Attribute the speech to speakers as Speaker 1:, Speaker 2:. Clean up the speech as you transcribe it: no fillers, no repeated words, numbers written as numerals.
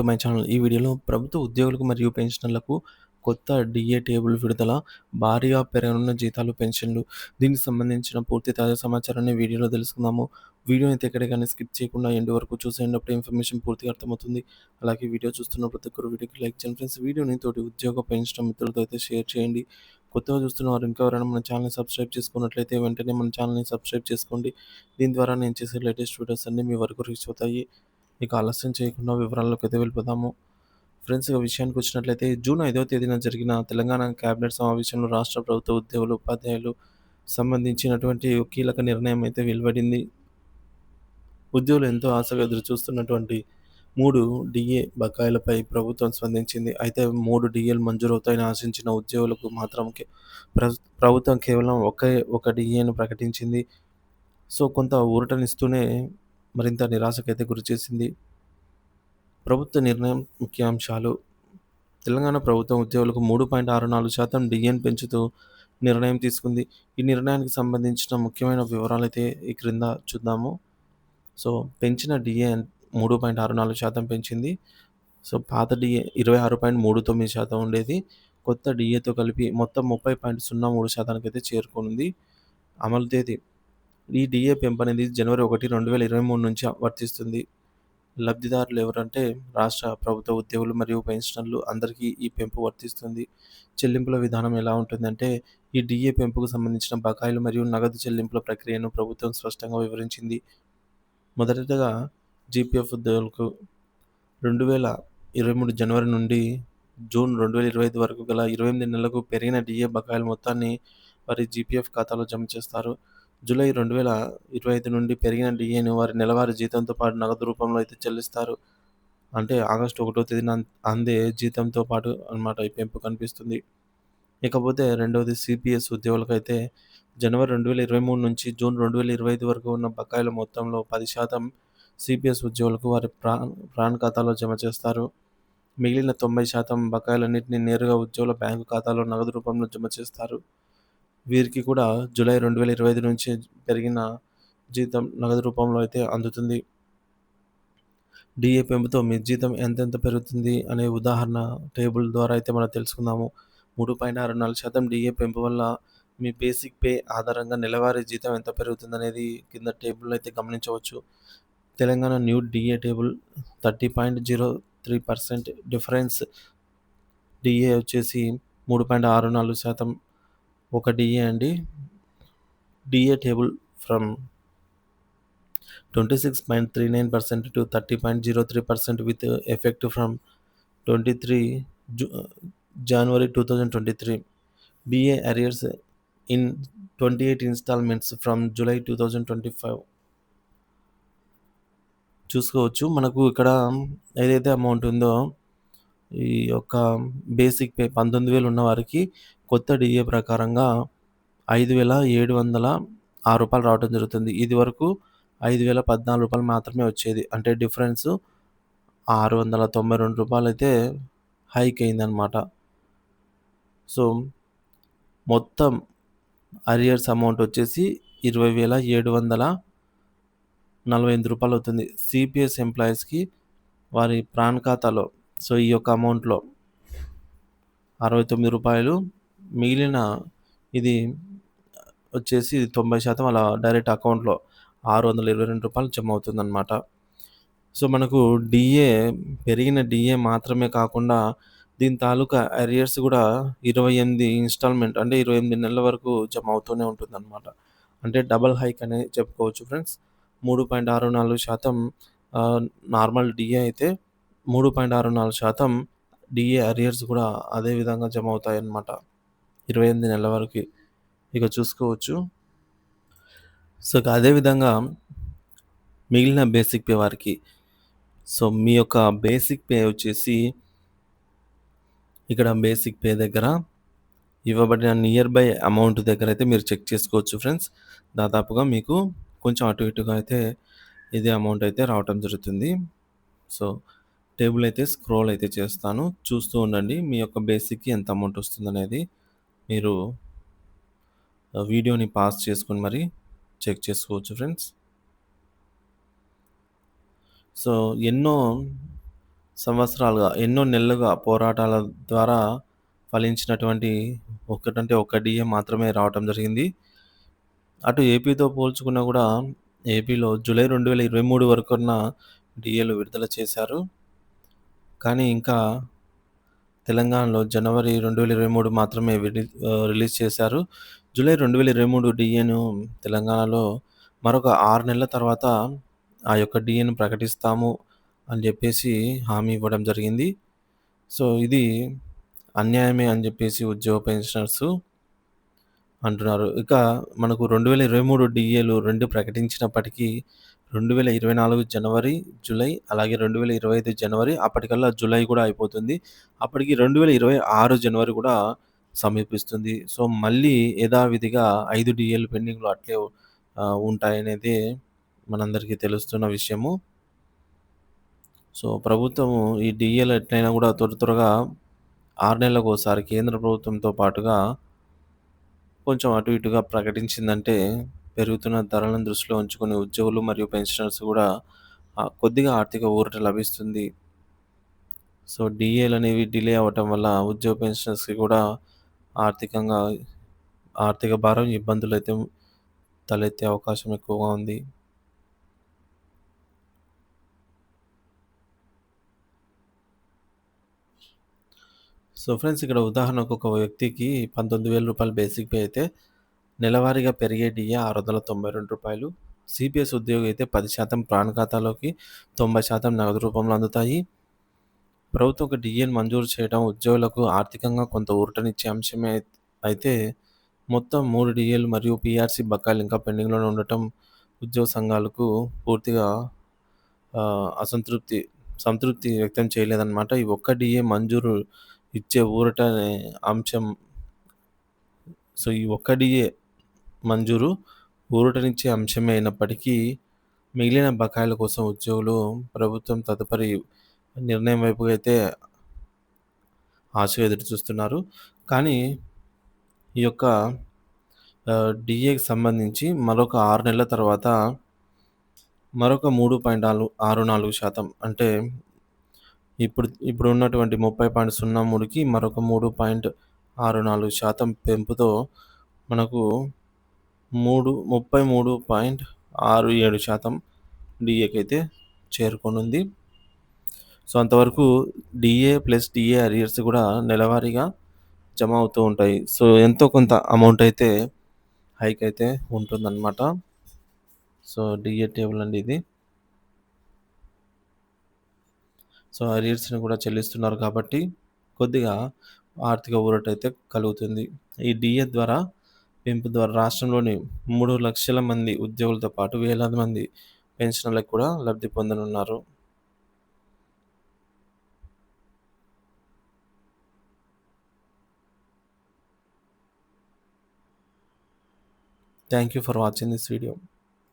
Speaker 1: My channel. ఈ వీడియోలో ప్రభుత్వ ఉద్యోగులకు మరియు పెన్షనర్లకు కొత్త డీఏ టేబుల్ విడుదల, భారీగా పెరగనున్న జీతాలు, పెన్షన్లు. దీనికి సంబంధించిన పూర్తి తాజా సమాచారాన్ని వీడియోలో తెలుసుకుందాము. వీడియోని అయితే ఎక్కడ గాని స్కిప్ చేయకుండా ఎండ్ వరకు చూసేయండి. అప్పుడే ఇన్ఫర్మేషన్ పూర్తిగా అర్థమవుతుంది. అలాగే వీడియో చూస్తున్న ప్రతి ఒక్కరు వీడియోకి లైక్ చేయండి ఫ్రెండ్స్. వీడియోని తోటి ఉద్యోగ, పెన్షనర్ మిత్రులతో అయితే షేర్ చేయండి. కొత్తగా చూస్తున్న వారు ఇంకా ఎవరైనా మన ఛానల్‌ని సబ్స్క్రైబ్ చేసుకున్నట్లయితే వెంటనే మన ఛానల్‌ని సబ్స్క్రైబ్ చేసుకోండి. దీని ద్వారా నేను చేసే లేటెస్ట్ వీడియోస్ అన్నీ మీ వరకు రీచ్ అవుతాయి. ఇక ఆలస్యం చేయకుండా వివరాల్లోకైతే వెళ్ళిపోదాము. ఫ్రెండ్స్, ఇక విషయానికి వచ్చినట్లయితే జూన్ 5వ తేదీన జరిగిన తెలంగాణ కేబినెట్ సమావేశంలో రాష్ట్ర ప్రభుత్వ ఉద్యోగులు, ఉపాధ్యాయులు సంబంధించినటువంటి ఒక కీలక నిర్ణయం అయితే వెలువడింది. ఉద్యోగులు ఎంతో ఆశగా ఎదురుచూస్తున్నటువంటి 3 డీఏ బకాయిలపై ప్రభుత్వం స్పందించింది. అయితే 3 డీఏలు మంజూరవుతాయని ఆశించిన ఉద్యోగులకు మాత్రం ప్రభుత్వం కేవలం ఒక డీఏను ప్రకటించింది. సో, కొంత ఊరటనిస్తూనే మరింత నిరాశకైతే గురిచేసింది. ప్రభుత్వ నిర్ణయం ముఖ్యాంశాలు. తెలంగాణ ప్రభుత్వం ఉద్యోగులకు 3.64% డీఏను పెంచుతూ నిర్ణయం తీసుకుంది. ఈ నిర్ణయానికి సంబంధించిన ముఖ్యమైన వివరాలైతే ఈ క్రింద చూద్దాము. సో, పెంచిన డీఏ 3.64% పెంచింది. సో, పాత డీఏ 26.39% ఉండేది. కొత్త డీఏతో కలిపి మొత్తం 30.03% అయితే చేరుకోనుంది. అమలు తేదీ. ఈ డీఏ పెంపనేది జనవరి 1, 2023 నుంచి వర్తిస్తుంది. లబ్ధిదారులు ఎవరంటే రాష్ట్ర ప్రభుత్వ ఉద్యోగులు మరియు పెన్షనర్లు అందరికీ ఈ పెంపు వర్తిస్తుంది. చెల్లింపుల విధానం ఎలా ఉంటుందంటే, ఈ డీఏ పెంపుకు సంబంధించిన బకాయిలు మరియు నగదు చెల్లింపుల ప్రక్రియను ప్రభుత్వం స్పష్టంగా వివరించింది. మొదటగా జీపీఎఫ్ ఉద్యోగులకు 2023 జనవరి నుండి జూన్ 2025 వరకు గల 28 నెలలకు పెరిగిన డీఏ బకాయిల మొత్తాన్ని వారి జీపీఎఫ్ ఖాతాలో జమ చేస్తారు. జూలై 2025 నుండి పెరిగిన డీఏను వారి నెలవారీ జీతంతో పాటు నగదు రూపంలో అయితే చెల్లిస్తారు. అంటే ఆగస్టు 1వ తేదీన అందే జీతంతో పాటు అన్నమాట ఈ పెంపు కనిపిస్తుంది. ఇకపోతే రెండవది సిపిఎస్ ఉద్యోగులకైతే జనవరి 2023 నుంచి జూన్ 2025 వరకు ఉన్న బకాయిల మొత్తంలో 10% సిపిఎస్ ఉద్యోగులకు వారి ప్రాన్ ఖాతాలో జమ చేస్తారు. మిగిలిన 90% బకాయిలన్నింటినీ నేరుగా ఉద్యోగుల బ్యాంకు ఖాతాలో నగదు రూపంలో జమ చేస్తారు. వీరికి కూడా జూలై 2025 నుంచి పెరిగిన జీతం నగదు రూపంలో అయితే అందుతుంది. డీఏ పెంపుతో మీ జీతం ఎంతెంత పెరుగుతుంది అనే ఉదాహరణ టేబుల్ ద్వారా అయితే మనం తెలుసుకుందాము. 3.64% డీఏ పెంపు వల్ల మీ బేసిక్ పే ఆధారంగా నెలవారీ జీతం ఎంత పెరుగుతుందనేది కింద టేబుల్‌లో అయితే గమనించవచ్చు. Telangana new DA table 30.03% difference. DA వచ్చేసి 3.64% ఒక డీఏ అండి. DA table from 26.39% to 30.03% with effect from 23 January 2023. BA arrears in 28 installments from July 2025. చూసుకోవచ్చు. మనకు ఇక్కడ ఏదైతే అమౌంట్ ఉందో ఈ యొక్క బేసిక్ పే 19,000 ఉన్న వారికి కొత్త డీఏ ప్రకారంగా రూ. 5,706 రావడం జరుగుతుంది. ఇదివరకు రూ. 5,014 మాత్రమే వచ్చేది. అంటే డిఫరెన్స్ రూ. 692 అయితే హైక్ అయిందనమాట. సో, మొత్తం అరియర్స్ అమౌంట్ వచ్చేసి రూ. 20,748 అవుతుంది. సిపిఎస్ ఎంప్లాయీస్‌కి వారి ప్రాన్ ఖాతాలో సో, ఈ యొక్క అమౌంట్‌లో రూ. 69, మిగిలిన ఇది వచ్చేసి 90% అలా డైరెక్ట్ అకౌంట్‌లో రూ. 622 జమ అవుతుందనమాట. సో, మనకు పెరిగిన డీఏ మాత్రమే కాకుండా దీని తాలూకా అరియర్స్ కూడా 28 ఇన్‌స్టాల్‌మెంట్ అంటే 28 నెలల వరకు జమ అవుతూనే ఉంటుందనమాట. అంటే డబుల్ హైక్ అనే చెప్పుకోవచ్చు ఫ్రెండ్స్. 3.64% నార్మల్ డీఏ అయితే 3.64% డీఏ అరియర్స్ కూడా అదే విధంగా జమ అవుతాయన్నమాట. 28 నెలల వరకి. ఇక చూసుకోవచ్చు. సో, అదే విధంగా మిగిలిన బేసిక్ పే వారికి. సో, మీ యొక్క బేసిక్ పే వచ్చేసి ఇక్కడ బేసిక్ పే దగ్గర ఇవ్వబడిన నియర్ బై అమౌంట్ దగ్గరైతే మీరు చెక్ చేసుకోవచ్చు ఫ్రెండ్స్. దాదాపుగా మీకు కొంచెం అటు ఇటుగా అయితే ఇదే అమౌంట్ అయితే రావటం జరుగుతుంది. సో, టేబుల్ అయితే స్క్రోల్ అయితే చేస్తాను. చూస్తూ ఉండండి. మీ యొక్క బేసిక్‌కి ఎంత అమౌంట్ వస్తుందనేది మీరు వీడియోని పాజ్ చేసుకొని మరి చెక్ చేసుకోవచ్చు ఫ్రెండ్స్. సో, ఎన్నో సంవత్సరాలుగా, ఎన్నో నెలలుగా పోరాటాల ద్వారా ఫలించినటువంటి ఒకటంటే ఒక్క డీఏ మాత్రమే రావటం జరిగింది. అటు ఏపీతో పోల్చుకున్నా గూడా ఏపీలో జూలై 2023 వరకున్న డీఏలు విడుదల చేశారు. కానీ ఇంకా తెలంగాణలో జనవరి 2023 మాత్రమే రిలీజ్ చేశారు. జూలై 2023 డీఏను తెలంగాణలో మరొక 6 నెలల తర్వాత ఆ యొక్క డీఏను ప్రకటిస్తాము అని జెప్పేసి హామీ ఇవ్వడం జరిగింది. సో, ఇది అన్యాయమే అని జెప్పేసి ఉద్యోగ పెన్షనర్సు అంటున్నారు. ఇక మనకు 2023 డీఏలు 2 ప్రకటించినప్పటికీ 2024 జనవరి, జూలై అలాగే 2025 జనవరి అప్పటికల్లా జూలై కూడా అయిపోతుంది. అప్పటికి 2026 జనవరి కూడా సమీపిస్తుంది. సో, మళ్ళీ యథావిధిగా 5 డీఏలు పెండింగ్‌లో అట్లే ఉంటాయనేదే మనందరికీ తెలుస్తున్న విషయము. సో, ప్రభుత్వము ఈ డీఏలు ఎట్లైనా కూడా త్వరగా 6 నెలలకోసారి కేంద్ర ప్రభుత్వంతో పాటుగా కొంచెం అటు ఇటుగా ప్రకటించిందంటే, పెరుగుతున్న ధరలను దృష్టిలో ఉంచుకొని ఉద్యోగులు మరియు పెన్షనర్స్ గూడా కొద్దిగా ఆర్థిక ఊరట లభిస్తుంది. సో, డీఏలనేవి డిలే అవ్వటం వల్ల ఉద్యోగ పెన్షనర్స్‌కి కూడా ఆర్థికంగా ఆర్థిక భారం, ఇబ్బందులైతే తలెత్తే అవకాశం ఎక్కువగా ఉంది. సో, ఫ్రెండ్స్ ఇక్కడ ఉదాహరణకు ఒక వ్యక్తికి రూ. 19,000 బేసిక్ పే అయితే నెలవారీగా పెరిగే డీఏ రూ. 692. సీపీఎస్ ఉద్యోగి అయితే 10% ప్రాణ ఖాతాలోకి, 90% నగదు రూపంలో అందుతాయి. ప్రభుత్వం ఒక డీఏను మంజూరు చేయడం ఉద్యోగులకు ఆర్థికంగా కొంత ఊరటనిచ్చే అంశమే అయితే మొత్తం 3 డీఏలు మరియు పీఆర్సీ బకాయిలు ఇంకా పెండింగ్‌లోనే ఉండటం ఉద్యోగ సంఘాలకు పూర్తిగా సంతృప్తి వ్యక్తం చేయలేదన్నమాట. ఈ ఒక్క డీఏ మంజూరు ఇచ్చే ఊరట అనే అంశం. సో, ఈ ఒక్క డీఏ మంజూరు ఊరటనిచ్చే అంశమే అయినప్పటికీ మిగిలిన బకాయిల కోసం ఉద్యోగులు ప్రభుత్వం తదుపరి నిర్ణయం వైపు అయితే ఆశగా ఎదురుచూస్తున్నారు. కానీ ఈ యొక్క డీఏకి సంబంధించి మరొక 6 నెలల తర్వాత మరొక 3.64% అంటే ఇప్పుడున్నటువంటి 30.03కి మరొక 3.64% పెంపుతో మనకు 33.67% డీఏకైతే చేరుకోనుంది. సో, అంతవరకు డీఏ ప్లస్ డీఏ అరియర్స్ కూడా నెలవారీగా జమ అవుతూ ఉంటాయి. సో, ఎంతో కొంత అమౌంట్ అయితే హైక్ అయితే ఉంటుందన్నమాట. సో, డీఏ టేబుల్ అండి ఇది. సో, అరియర్స్‌ని కూడా చెల్లిస్తున్నారు కాబట్టి కొద్దిగా ఆర్థిక ఊరటైతే కలుగుతుంది. ఈ డీఏ పెంపు ద్వారా రాష్ట్రంలోని 3,00,000 మంది ఉద్యోగులతో పాటు వేలాది మంది పెన్షనర్లకు కూడా లబ్ధి పొందనున్నారు. Thank you for watching this video.